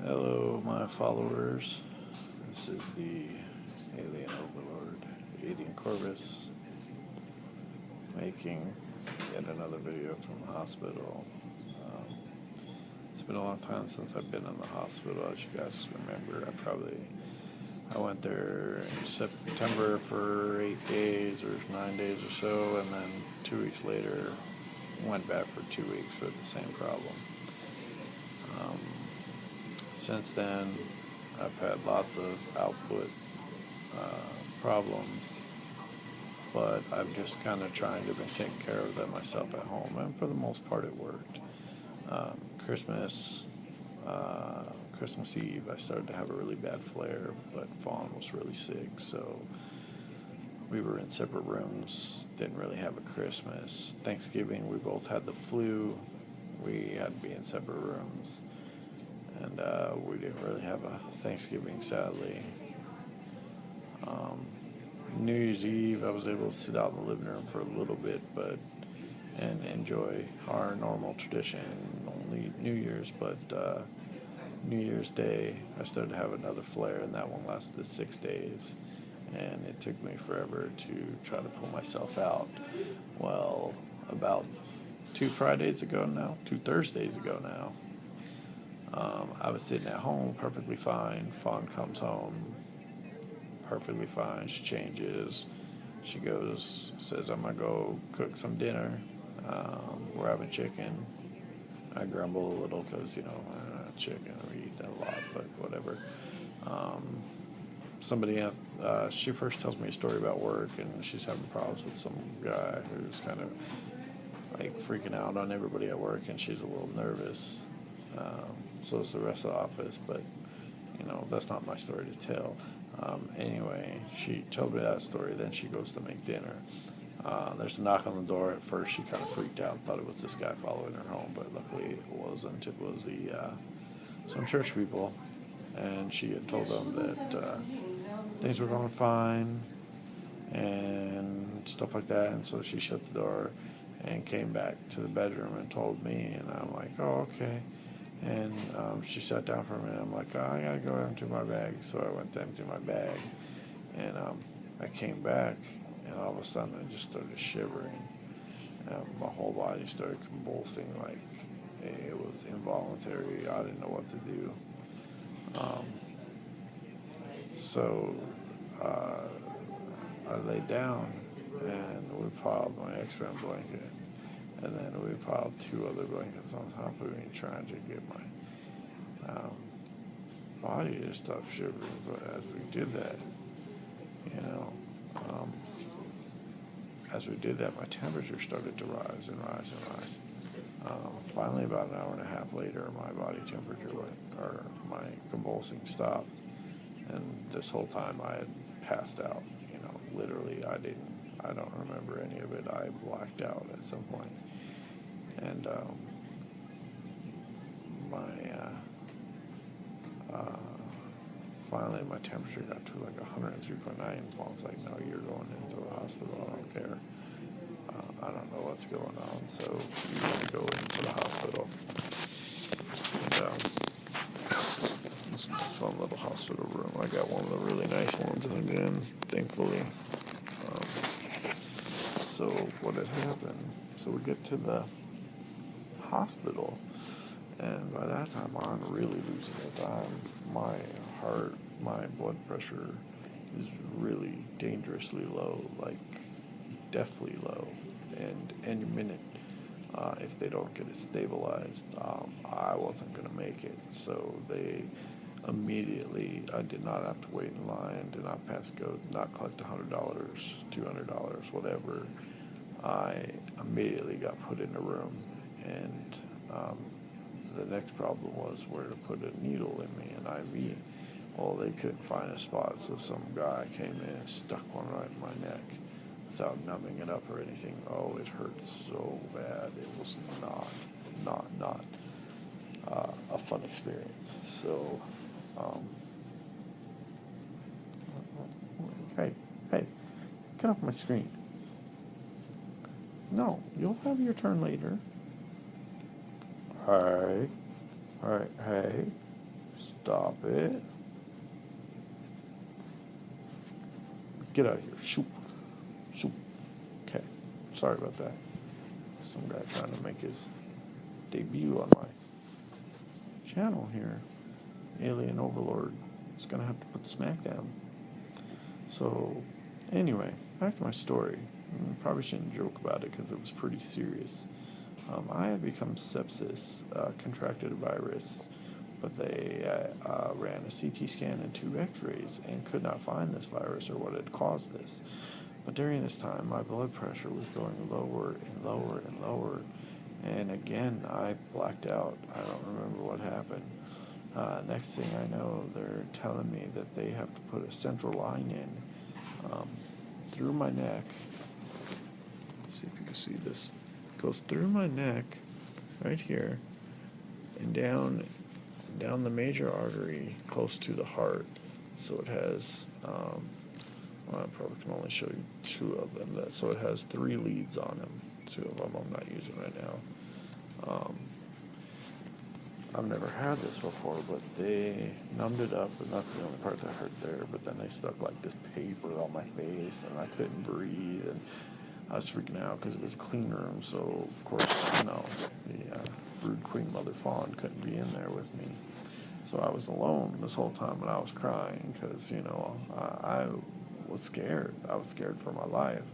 Hello, my followers. This is the alien overlord, Adian Corvus, making yet another video from the hospital. It's been a long time since I've been in the hospital. As you guys remember, I went there in September for 8 days or 9 days or so, and then 2 weeks later went back for 2 weeks for the same problem. Since then, I've had lots of output problems, but I've just kind of trying to be taking care of them myself at home, and for the most part it worked. Christmas Eve, I started to have a really bad flare, but Fawn was really sick, so we were in separate rooms, didn't really have a Christmas. Thanksgiving, we both had the flu, we had to be in separate rooms, and we didn't really have a Thanksgiving, sadly. New Year's Eve, I was able to sit out in the living room for a little bit, and enjoy our normal tradition, only New Year's, but New Year's Day, I started to have another flare, and that one lasted 6 days, and it took me forever to try to pull myself out. Well, about 2 Thursdays ago now, I was sitting at home perfectly fine. Fawn comes home perfectly fine. She changes. She goes, says, I'm going to go cook some dinner. We're having chicken. I grumble a little because, chicken, we eat that a lot, but whatever. She first tells me a story about work, and she's having problems with some guy who's kind of like freaking out on everybody at work, and she's a little nervous. So is the rest of the office, but that's not my story to tell. Anyway, she told me that story, then she goes to make dinner. There's a knock on the door. At first she kind of freaked out, thought it was this guy following her home, but luckily it wasn't. It was some church people, and she had told them that things were going fine and stuff like that, and so she shut the door and came back to the bedroom and told me, and I'm like, oh, okay. And she sat down for a minute. I'm like, oh, I gotta go empty my bag. So I went to empty my bag, and I came back, and all of a sudden I just started shivering. My whole body started convulsing like it was involuntary. I didn't know what to do. So I laid down, and we piled my X-ray blanket, and then we piled 2 other blankets on top of me, trying to get my body to stop shivering. But as we did that, my temperature started to rise and rise and rise. Finally, about an hour and a half later, my body temperature my convulsing stopped, and this whole time I had passed out. Literally, I don't remember any of it. I blacked out at some point. And finally my temperature got to like 103.9, and Fawn's like, no, you're going into the hospital, I don't care. I don't know what's going on, so you need to go into the hospital. And it's a fun little hospital room. I got one of the really nice ones that I'm in, thankfully. So what had happened? So we get to the hospital, and by that time I'm really losing it. My heart, my blood pressure is really dangerously low, like deathly low, and any minute, if they don't get it stabilized, I wasn't going to make it. So they immediately, I did not have to wait in line, did not pass go, not collect $100, $200, whatever. I immediately got put in a room, and the next problem was where to put a needle in me, an IV. Well, they couldn't find a spot, so some guy came in and stuck one right in my neck without numbing it up or anything. Oh, it hurt so bad. It was not a fun experience. So, hey, get off my screen. No, you'll have your turn later. All right, hey. Stop it. Get out of here. Shoot. Shoot. Okay. Sorry about that. Some guy trying to make his debut on my channel here. Alien Overlord is going to have to put the smack down. So, anyway, back to my story. Probably shouldn't joke about it because it was pretty serious. I had become sepsis, contracted a virus, but they ran a CT scan and 2 x-rays and could not find this virus or what had caused this. But during this time, my blood pressure was going lower and lower and lower. And again, I blacked out. I don't remember what happened. Next thing I know, they're telling me that they have to put a central line in through my neck. Let's see if you can see this. It goes through my neck, right here, and down the major artery close to the heart. So it has, well, I probably can only show you 2 of them. So it has 3 leads on them. 2 of them I'm not using right now. I've never had this before, but they numbed it up, and that's the only part that hurt there. But then they stuck like this paper on my face, and I couldn't breathe, and I was freaking out because it was a clean room. So of course, the brood queen mother fawn couldn't be in there with me. So I was alone this whole time, and I was crying because I was scared. I was scared for my life.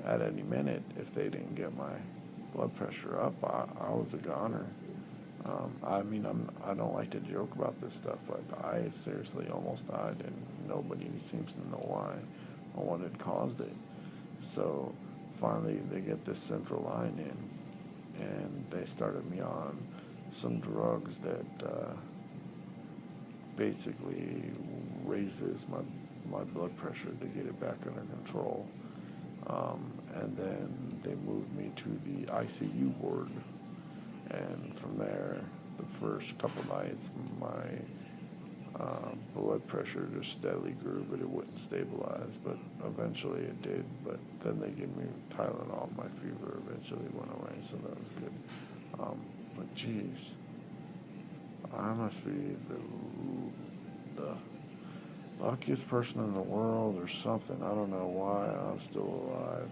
At any minute, if they didn't get my blood pressure up, I was a goner. I don't like to joke about this stuff, but I seriously almost died, and nobody seems to know why or what had caused it. So finally, they get this central line in, and they started me on some drugs that basically raises my blood pressure to get it back under control. And then they moved me to the ICU ward. And from there, the first couple nights, my blood pressure just steadily grew, but it wouldn't stabilize. But eventually it did. But then they gave me Tylenol. My fever eventually went away, so that was good. But geez, I must be the luckiest person in the world or something. I don't know why I'm still alive,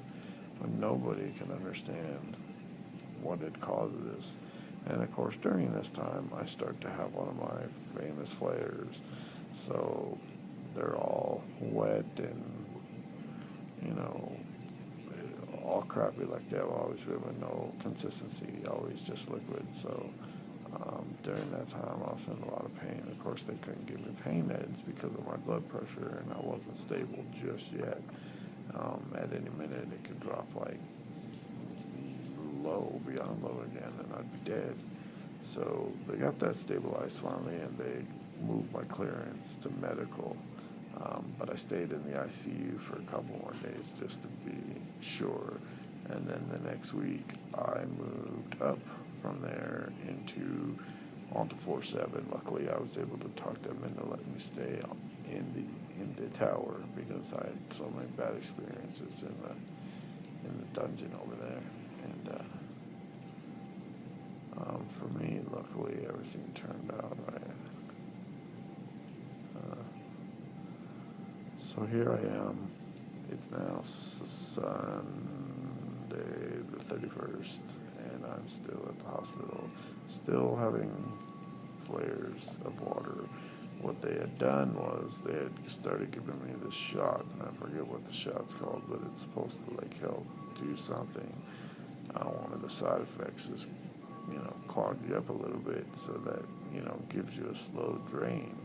but nobody can understand what had caused this. And of course, during this time, I start to have one of my famous flares. So they're all wet and, all crappy like that. Always with no consistency, always just liquid. So during that time, I was in a lot of pain. Of course, they couldn't give me pain meds because of my blood pressure, and I wasn't stable just yet. At any minute, it could drop like low, beyond low again, and I'd be dead. So they got that stabilized finally, and they moved my clearance to medical. But I stayed in the ICU for a couple more days just to be sure. And then the next week, I moved up from there onto floor 7. Luckily, I was able to talk them into letting me stay in the tower because I had so many bad experiences in the dungeon over there. And for me, luckily, everything turned out right. So here I am. It's now Sunday the 31st, and I'm still at the hospital, still having flares of water. What they had done was they had started giving me this shot, and I forget what the shot's called, but it's supposed to help do something. One of the side effects is, clog you up a little bit so that, gives you a slow drain.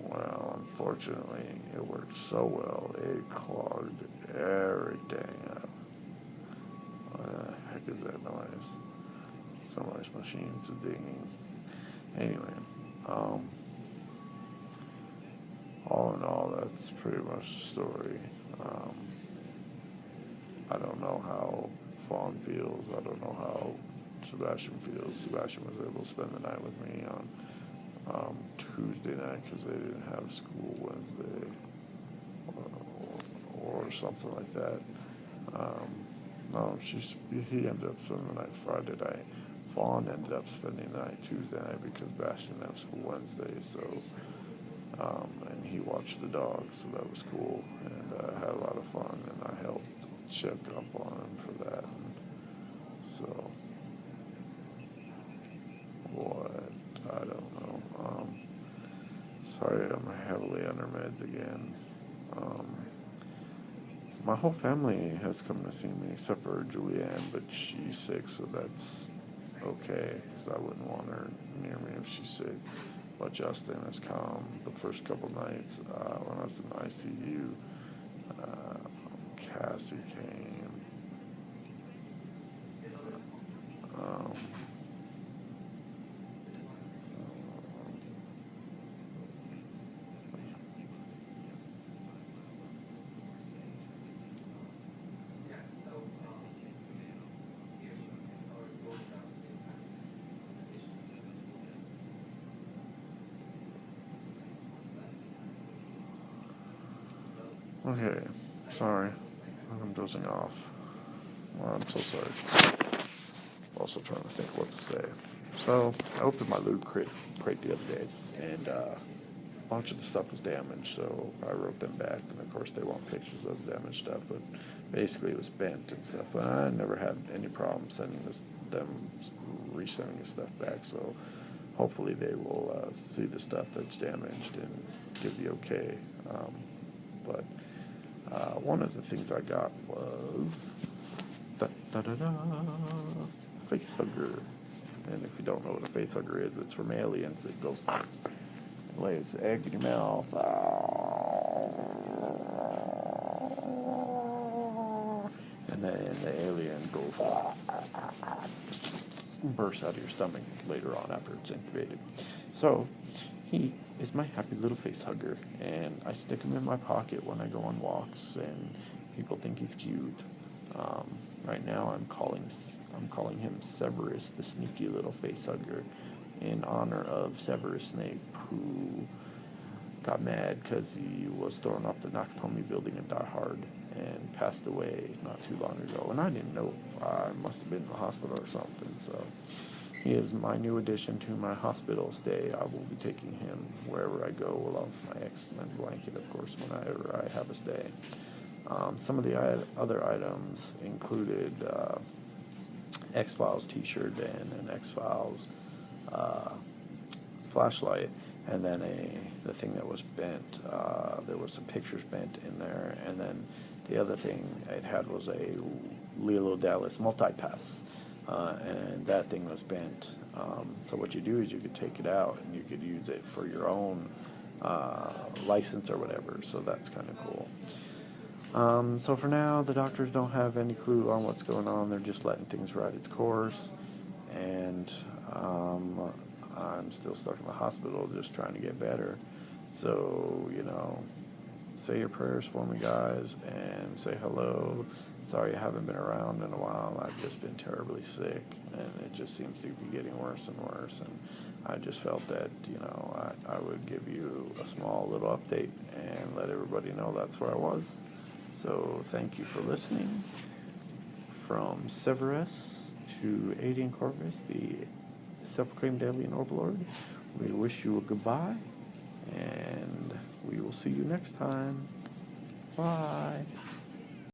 Well, unfortunately, it worked so well, it clogged everything up. What the heck is that noise? Somebody's machines are digging. Anyway, all in all, that's pretty much the story. I don't know how Fawn feels. I don't know how Sebastian feels. Sebastian was able to spend the night with me on Tuesday night because they didn't have school Wednesday or something like that. No, he ended up spending the night Friday night. Fawn ended up spending the night Tuesday night because Bash didn't have school Wednesday, so and he watched the dog, so that was cool, and had a lot of fun, and I helped check up on him for that. And so what? I don't know. Sorry, I'm heavily under meds again. My whole family has come to see me except for Julianne, but she's sick, so that's okay, because I wouldn't want her near me if she's sick. But Justin has come the first couple nights when I was in the ICU. Cassie came. Um, okay, sorry. I'm dozing off. Well, I'm so sorry. Also trying to think what to say. So, I opened my loot crate the other day, and a bunch of the stuff was damaged, so I wrote them back, and of course they want pictures of damaged stuff, but basically it was bent and stuff, but I never had any problem resending the stuff back, so hopefully they will see the stuff that's damaged and give the okay. But one of the things I got was face hugger. And if you don't know what a face hugger is, it's from Aliens. It goes, lays the egg in your mouth, and then the alien goes, bursts out of your stomach later on after it's incubated. So he is my happy little face hugger, and I stick him in my pocket when I go on walks, and people think he's cute. Right now I'm calling him Severus, the sneaky little face hugger, in honor of Severus Snape, who got mad because he was thrown off the Nakatomi building in Die Hard and passed away not too long ago. And I didn't know. I must have been in the hospital or something. So he is my new addition to my hospital stay. I will be taking him wherever I go, along with my X-Men blanket, of course, whenever I have a stay. Some of the other items included X-Files t-shirt and an X-Files flashlight, and then the thing that was bent. There was some pictures bent in there, and then the other thing it had was a Lilo Dallas multipass, and that thing was bent. So what you do is you could take it out and you could use it for your own license or whatever. So that's kind of cool. So for now, the doctors don't have any clue on what's going on. They're just letting things ride its course, and I'm still stuck in the hospital just trying to get better. So, say your prayers for me, guys, and say hello. Sorry I haven't been around in a while. I've just been terribly sick, and it just seems to be getting worse and worse, and I just felt that, I would give you a small little update and let everybody know that's where I was. So thank you for listening. From Severus to Alien Corvus, the self-proclaimed alien overlord, we wish you a goodbye, and we will see you next time. Bye.